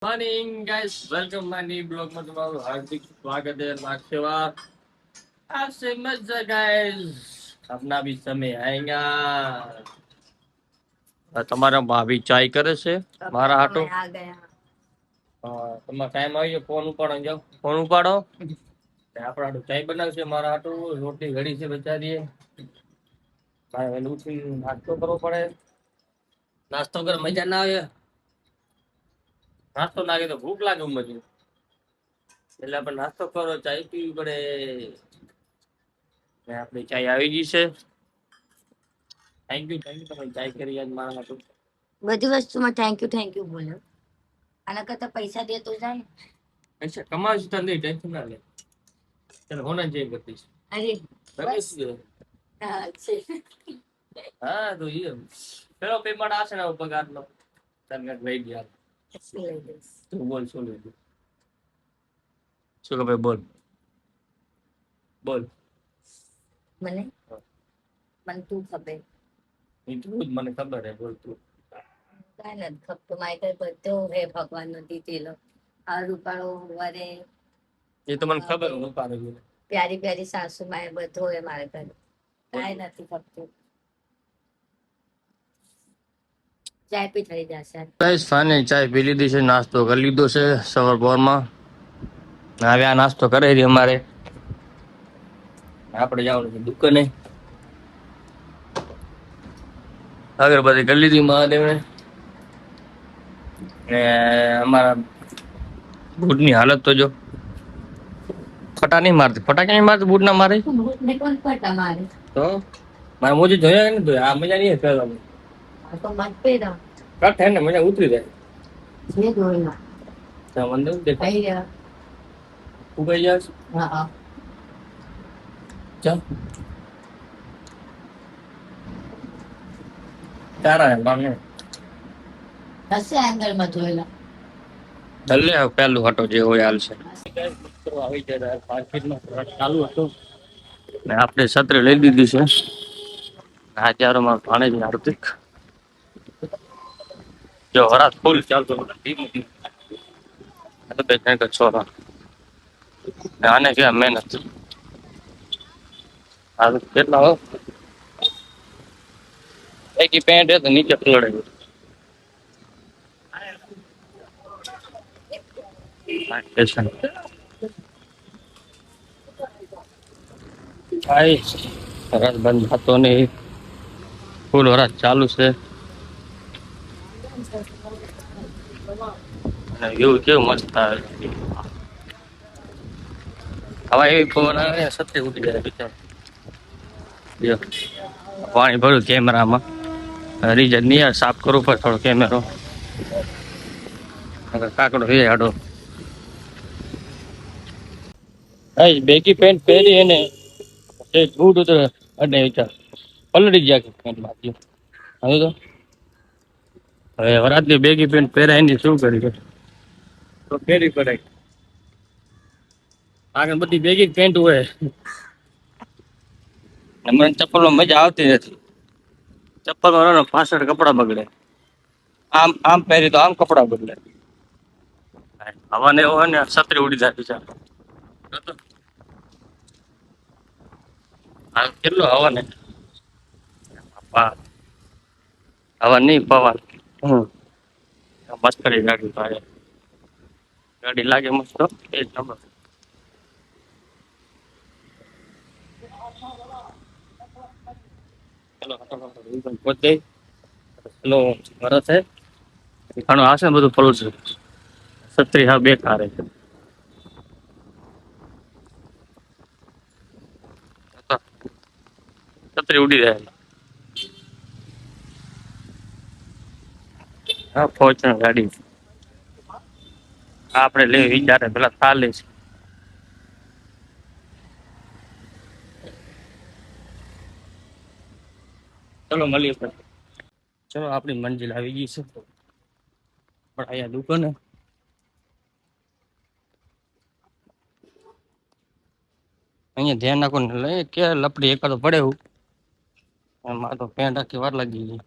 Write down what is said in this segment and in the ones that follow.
Morning guys, welcome my new blog में तुम्हारा हार्दिक स्वागत है। लाख सेवा आपसे मजा गाइस, अपना भी समय आएगा। તમારા ભાભી ચાય કરે છે મારા હાટો. આ ગયા તમારો ટાઈમ આવી ગયો, ફોન ઉપાડો, જાઓ ફોન ઉપાડો. આપણા હાટુ ચાય બનાવશે મારા હાટુ. રોટલી ઘડી છે બચારીએ, મારે વહેલું ઉઠી નાસ્તો કરવો પડે. નાસ્તો કરે મજા ના આવે, નાસ્તો લાગે તો ભૂખ લાગે મજુ, એટલે આપણે નાસ્તો કરો, ચાય પીવી પડે. આપણી ચાય આવી ગઈ છે. થેન્ક યુ તમે ચાય કરી આજ મારા માટે. બધી વસ્તુમાં થેન્ક યુ બોલો. આના કરતા પૈસા દે તો જાય. પૈસા કમાવીશ તો નહીં, ટેન્શન ના લે. ચાલ હોના જઈ બતીશ. અરે બસ હા તો એ પેલો પેમેન્ટ આવશે ને પગાર નો તને લઈ ગયા. તું બોલ શું લીધું? શું કે ભાઈ બોલ બોલ. મને મને તું ખબર. એટલું જ મને ખબર હે, બોલ તું. કઈ નથી ખબર મારે કઈ બધું હે ભગવાન નો દીધેલો. આ રૂપાળો વરે એ તો મને ખબર હું પાડે ગયો. પ્યારી પ્યારી સાસુ માએ બધું હે મારે ઘરે. કઈ નથી ખબર. ચાય પી થઈ જશે. ગાઈસ ફાને ચાય પી લીધી છે, નાસ્તો કરી લીધો છે સવાર પોરમાં. હવે આ નાસ્તો કરે છે અમારે, આપણે જવાનું છે દુકાને. અગરબત્તી કરી લીધી મહાદેવને. ને અમારા બૂટની હાલત તો જો, ફટા નહીં મારતી. ફટા ક્યાં મારતી? બૂટ ના મારે કોણ ફટા મારે તો મારે મોજે જોયા ને તો આ મજા નહીં પહેરવાની. તો મત પહેરા કટ થાય ને મજા ઉતરી જાય. જે દોડના તો મને દેખાય થઈ ગયા. ઉગાઈ જાય. હા ચાલ તારા હે બાને હશે એંગલ માં જોયેલા. ચાલે પેલું હટો જે હોય હાલશે. આવી જાય માર્કેટમાં ચાલુ હતું ને આપણે છત્રી લઈ દીધી છે. હાજારોમાં ભાણે છે હાર્દિક. જો હરાત ફૂલ ચાલતો ધીમું ધીમું બેઠા કે છોરા આને કે મહેનત આ કેટલા હો એક પેન્ટ હે તો નીચે પલળે. ભાઈ વરસાદ બંધ થતો નહીં, ફૂલ વરસાદ ચાલુ છે. અને વ્યૂ કેવું મસ્ત આવે. હવા એવી પવન આવે, સત્ય ઉડી જાય બિચાર. પાણી ભર્યું કેમેરામાં, રીઝન નહીં યાર, સાફ કરવું પડે થોડો કેમેરો. કાકડો રે હાડો. બેગી પેન્ટ પહેરી એને બૂટ ઉતરે અને વિચાર પલળી ગયા પેન્ટમાં. હવે તો હવે વરાતની બેગી પેન્ટ પહેરાય એની શું કરી તો પહેરી પડાય. આગળ બધી બેગી પેન્ટ હોય. મને ચપ્પલમાં મજા આવતી નથી. ચપ્પલમાં પાછળ કપડા બગડે, આમ આમ પહેરી તો આમ કપડા બગડે. હવાને એવું હોય ને છત્રી ઉડી જાય બિચાર. કેટલો હવા ને હવા નહીં પવન. મસ્ત કરી ગાડી ભાઈ, ગાડી લાગે મસ્ત એક નંબર. ચલો વરસ છે ઘણું આવશે ને બધું પલું છે. છત્રી હા બેકાર છે. છત્રી ઉડી જાય. હા ફોર્ચ્યુનર ગાડી આપણે લેવી વિચારે પેલા ચાલે છે. ચલો મળીએ. ચલો આપણી મંજિલ આવી ગઈ છે, પણ અહીંયા દુકાને અહીંયા ધ્યાન નાખો ને લે કે લપડી એકાદો પડે એવું. એમાં તો પેન્ટ આખી વાર લાગી ગઈ.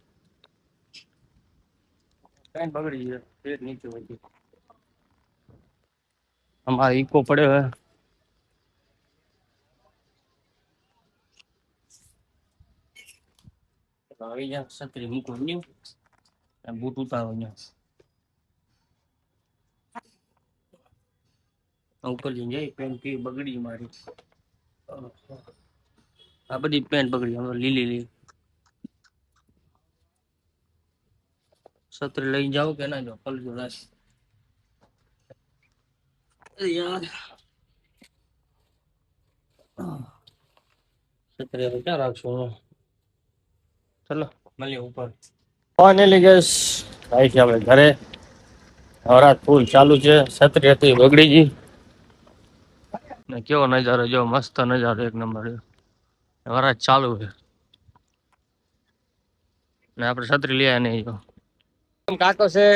પેન્ટ બગડી ગઈ, પેટ નીચે વધી. અમારે ઈકો પડ્યો હે. આવી જા છત્રી મૂકો ન્યુ બૂટ ઉતારો ન્યુ ઉપર જઈને જઈ પેન્ટ કે બગડી મારી. આ બધી પેન્ટ બગડી હવે લીલી લીલી. છત્રી લઈ જાવ કે ના જાવ પલજો રાખ યાર. છત્રી હવે ક્યાં રાખશું? ચલો મળીએ ઉપર. ફાઇનલી ગેસ આવી છે આપણે ઘરે. નવરાત ફૂલ ચાલુ છે. છત્રી હતી બગડી ગઈ. ને કેવો નજારો જો મસ્ત નજારો એક નંબર. વરાત ચાલુ છે ને આપણે છત્રી લઈ નહીં જો કાકો છે.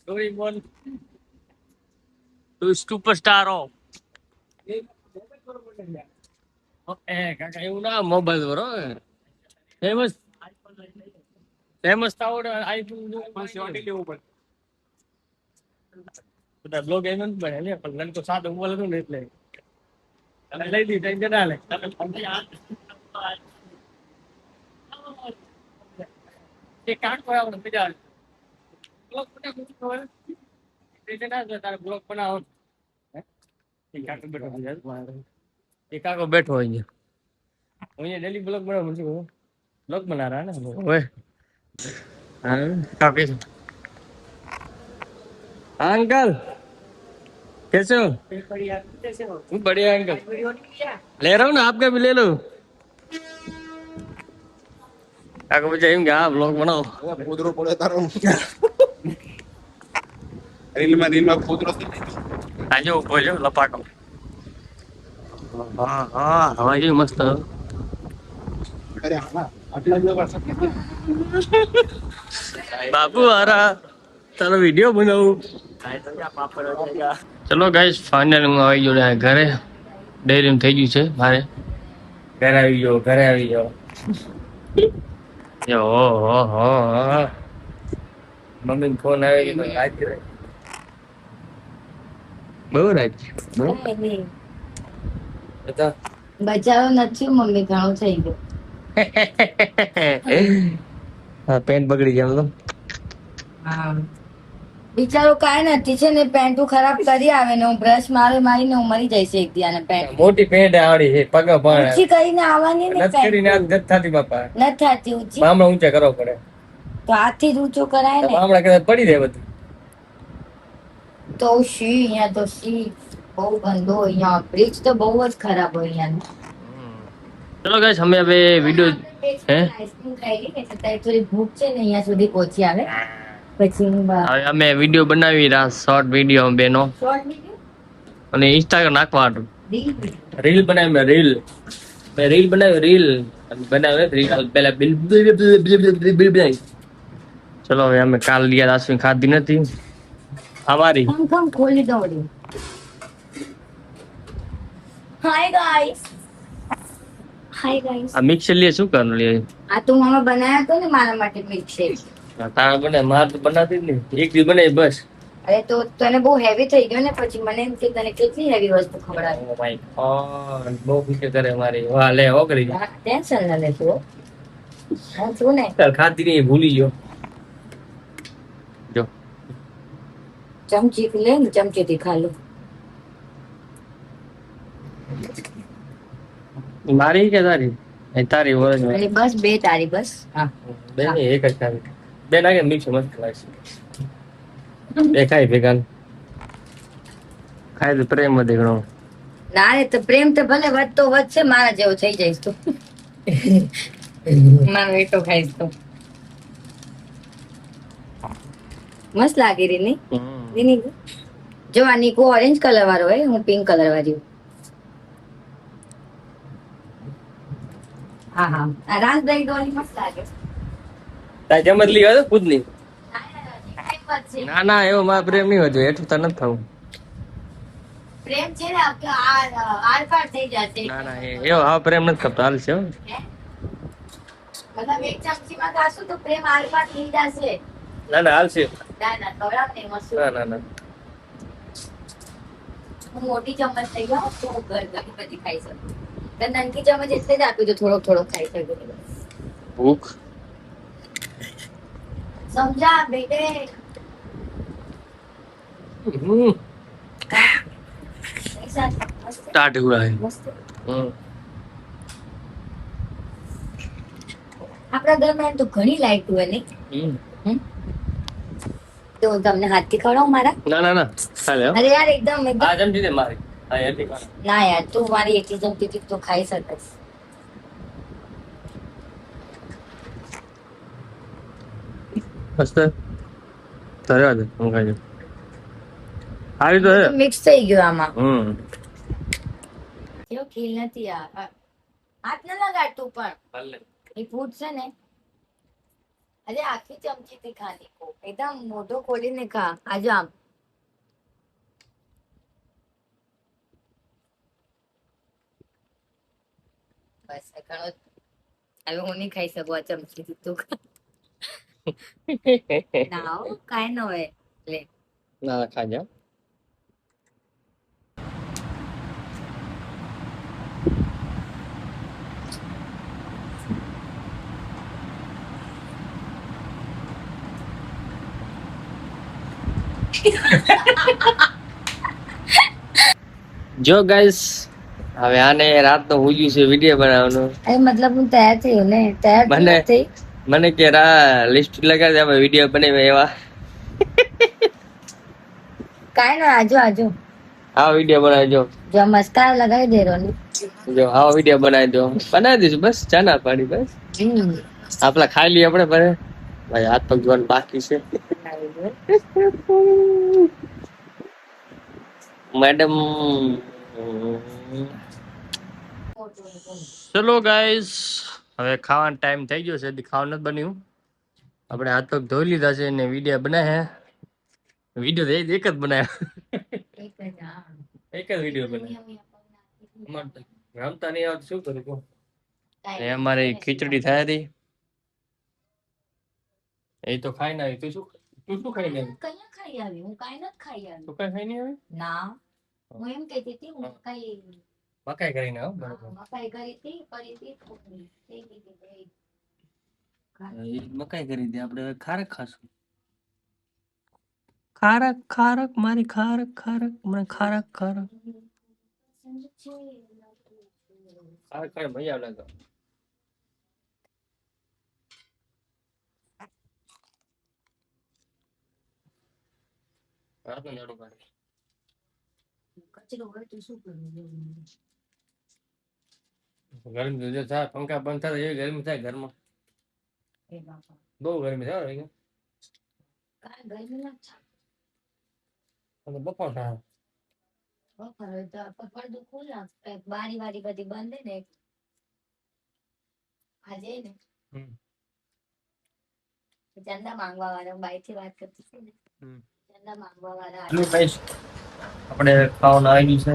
ડોરેમોન તું સુપરસ્ટાર હો. એ કાકા એવું ના મોબાઈલ બરો ફેમસ ફેમસ તાવડ આઈફોન લેવું પડે. બધા બ્લોગ એમ બને ને પણ લન તો સાદો મોબાઈલ હતો ને એટલે તમે લઈ દીધું ટેન્શન ના લે. એ કાકો આવડે મજા આવે બ્લોગ બનાવ ટેન્શન ના લે તારે બ્લોગ બનાવો. એ કાકો બેઠો હોય છે. હું અહીંયા ડેલી બ્લોગ બનાવું છું. બ્લોગ બના रहा है ना ओए हाँ काफी हाँ अंकल कैसे हो? बढ़िया अंकल ले रहा हूँ ना आपका भी ले लो. काको मुझे हाँ ब्लॉग बनाओ. કૂતરો પડે તારો રીલમાં કૂતરો આજે ઉભો છે લપાકો. હા હા હવા જેવી મસ્ત. અરે હા આટલા જ વરસાદ બાબુ હારા તારો વિડીયો બનાવું. ચલો ગાઈસ ફાઇનલ હું આવી ગયો ઘરે. ડેરી થઈ ગયું છે મારે. ઘરે આવી ગયો ઘરે આવી ગયો. ઓહો મમ્મી ફોન આવે કે રાત કરે બહુ રાત બચારો નથી મમ્મી ઘણું થઈ ગયું. હા પેન્ટ બગડી ગયા તો બિચારો કાંઈ નથી છે ને પેન્ટુ ખરાબ કરી આવે ને હું બ્રશ મારીને હું મરી જઈશ એક દી આને પેન્ટ મોટી પેન્ટ આવડી છે પગ પણ ઊંચી કરીને આવવાની ને નથી કરીને આ નથી થતી બાપા. નથી થતી ઊંચી મામલા ઊંચા કરવો પડે તો હાથથી જ ઊંચો કરાય ને. મામલા કદાચ પડી જાય બધું. તો શી અહીંયા તો શી બહુ ગંદો અહીંયા બ્રિજ તો બહુ જ ખરાબ હોય અહીંયા. ચલો ગાઈસ અમે હવે વિડિયો હે આઈસ્ક્રીમ ખાઈ લઈએ એટલે તારી થોડી ભૂખ છે ને અહીંયા સુધી પહોંચી આવે પછી હું હવે અમે વિડિયો બનાવી રહ્યા શોર્ટ વિડિયો બેનો શોર્ટ વિડિયો અને ઇન્સ્ટાગ્રામ નાખવાનું રીલ રીલ બનાવી મેં રીલ બનાવી રીલ બનાવે રીલ પેલા બિલ બનાવી. ચલો હવે અમે કાલ લિયા રાસવી ખાધી નથી અમારી ખમ ખોલી દોડી. હાય ગાઈસ આ મિક્સર લે શું કરવાનું લે આ તો મામા બનાવ્યો હતો ને મારા માટે મિલ્કશેક. તારા બને માર તો બનાવતી જ નહીં એક દી બનાવી બસ. અરે તો તને બહુ હેવી થઈ ગયો ને પછી મને એમ કે તને કેટલી હેવી વસ્તુ ખવડાવી. ઓ માય ગોડ બહુ ફિકર કરે મારી વાહ લે હો કરી ટેન્શન ના લેતો હું છું ને. ચાલ ખાધી નહીં ભૂલી ગયો જો ચમચી લે ને ચમચીથી ખા લો. મારી કે તારી તારી હોય અરે બસ બે તારી બસ. હા બે નહીં એક જ ખાવી બે નાખે મિક્સ મસ્ત લાગશે બે ખાઈ ભેગા ખાય તો પ્રેમ વધે ઘણો. ના રે તો પ્રેમ તો ભલે વધતો વધશે મારા જેવો થઈ જઈશ તું. મારો એટલો ખાઈશ તો મસ્ત લાગે રે નહીં જો આ નીકો ઓરેન્જ કલર વાળો હોય હું પિંક કલર વાળી. હા હા આ રાસબેરી ડોલી મસ્ત લાગે. તાર જમત લી હોય ખુદ ની ના ના એવો મારા પ્રેમ નહીં હોય એટલું તો નથી થવું. પ્રેમ છે ને આર પાર થઈ જશે. ના ના એવો હા પ્રેમ નથી કરતો હાલશે હો. મતલબ એક ચમચીમાં ખાશું તો પ્રેમ આર પાર થઈ જશે. ના ના હાલશે ના ના ખવડાવ ને મસ્ત. ના ના ના હું મોટી ચમચ થઈ જાઉં તો હું ઘણી બધી ખાઈ શકું. તો નાનકી ચમચ એટલે જ આપ્યું તો થોડોક થોડોક ખાઈ શકું. ભૂખ સમજા બેટે. ऐसा मस्त स्टार्ट हुआ है मस्त આપણા ઘરમાં તો ઘણી લાઈટ હોય ને. તો તમને હાથથી ખવડાવું મારા? ના ના ના ચાલે હો. અરે યાર એકદમ એકદમ આ જમતી દે મારી આ યાર ના યાર તું મારી એટલી જમતી હતી તો ખાઈ શકસ. મસ્ત ધન્યવાદ હું ખાઈ જાઉં સારી તો હે મિક્સ થઈ ગયું આમાં. હમ કેવો ખીલ નથી યાર. હાથ ન લગાડતું પણ એ ફૂટશે ને. અરે આખી ચમચી થી ખાની કો એકદમ મોઢો ખોલીને ખા. આજો આમ બસ ઘણો. હવે હું નહીં ખાઈ શકું આ ચમચી થી તું ખા. ના હો, કાંઈ ન હોય લે. ના ના ખાઈ જાઓ જો ગાઈસ હવે આને રાત નો હુઈ છે વિડિયો બનાવવાનો અરે મતલબ હું તૈયાર થઈ ને તૈયાર તો મને- થઈ. મને કે રા લિસ્ટ લગાડી દે આપણે વિડિયો બનાવી એવા કાંઈ ન આજો આજો આવો વિડિયો બનાવજો જો મસ્કારા લગાવી દે રોની. જો આવો વિડિયો બનાવી દો બનાવી દઈશું બસ ચાના પાડી બસ આપલા ખાઈ લઈએ આપણે ભરે ભાઈ હાથ પગ ધોવાનું બાકી છે મેડમ ચલો ગાઈસ હવે ખાવાનો ટાઈમ થઈ ગયો છે હજી ખાવાનું નથી બન્યું આપણે હાથ પગ ધોઈ લીધા છે ને વિડિયો બનાવ્યા વિડિયો એક જ બનાવ્યા એક જ વિડિયો બનાવ્યો અમારે તો રમતા નહીં આવતું શું કરું કહો એ અમારી ખીચડી થાય હતી એ તો ખાઈ ના આવી તું શું ખાઈ ના આવી કયા ખાઈ આવી? હું કાંઈ નથી ખાઈ આવી. તું કઈ ખાઈ નહીં આવી ના હું એમ કહેતી હતી હું કઈ મકાઈ કરીને આવ બરાબર મકાઈ કરી હતી ફરીથી ખોખરી થઈ ગઈ હતી. મકાઈ કરી દે આપણે હવે ખારક ખાશું ખારક ખારક મારી ખારક ખારક મને ખારક ખારક ખારક ખારક મજા આવે લાગે રાતનો ઝાડુ કાઢે કચરો હોય તો શું કરવું? ગરમી જો થાય પંખા બંધ થાય એવી ગરમી થાય ઘરમાં એ બાપા બહુ ગરમી થાય કાંઈ ગરમી નથી થતી. બપોર થાય બપોર હોય તો આપણે પડદું ખુલ્લા બારી વારી બધી બંધ ને આજે ને હમ. ચંદા માંગવા વાળા બાઈ થી વાત કરતી હતી ને હમ. ચંદા માંગવા વાળા એટલું કહીશ આપણે ખાવાનું આવી ગયું છે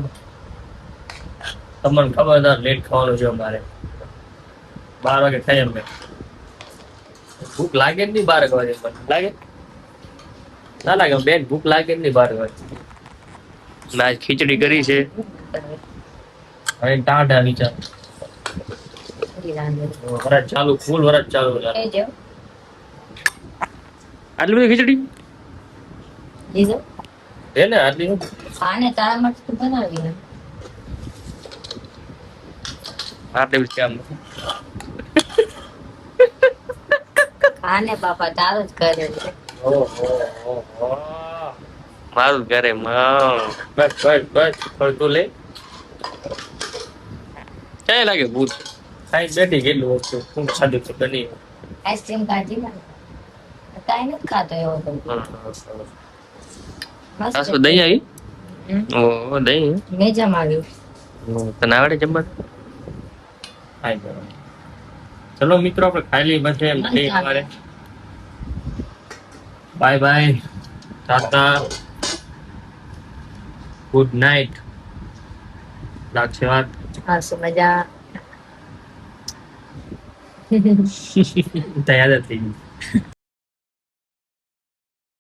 તમને ખબર હતા લેટ ખાવાનું છે અમારે 12 વાગે ખાઈ અમે ભૂખ લાગે જ નહીં 12 વાગે મને લાગે ના લાગે બેન ભૂખ લાગે જ નહીં 12 વાગે મેં આજ ખીચડી કરી છે હવે ટાઢા વિચાર વરસ ચાલુ ફૂલ વરસ ચાલુ આટલી બધી ખીચડી હે ને આટલી આને તારા માટે તો બનાવી ને આટલી બધી કામ આને બાપા તારું જ કરે છે. મારું ઘરે બસ બસ બસ થોડું તું લે ક્યાં લાગે ભૂત સાઈડ બેઠી કેટલું વસ્તુ હું ખાધું છે બની આઈસ્ક્રીમ કાઢી ને કાંઈ નથી ખાતો એવો તો સાસુ દહીં આવી ઓ દહીં મેં જમાવ્યું તને આવડે જમવા ખાઈ જવાનું ચલો મિત્રો આપણે ખાઈ લઈએ બસ એમ થઈ અમારે bye bye tata good night લાગશે વાત હા શું મજા તૈયાર જ થઈ ગઈ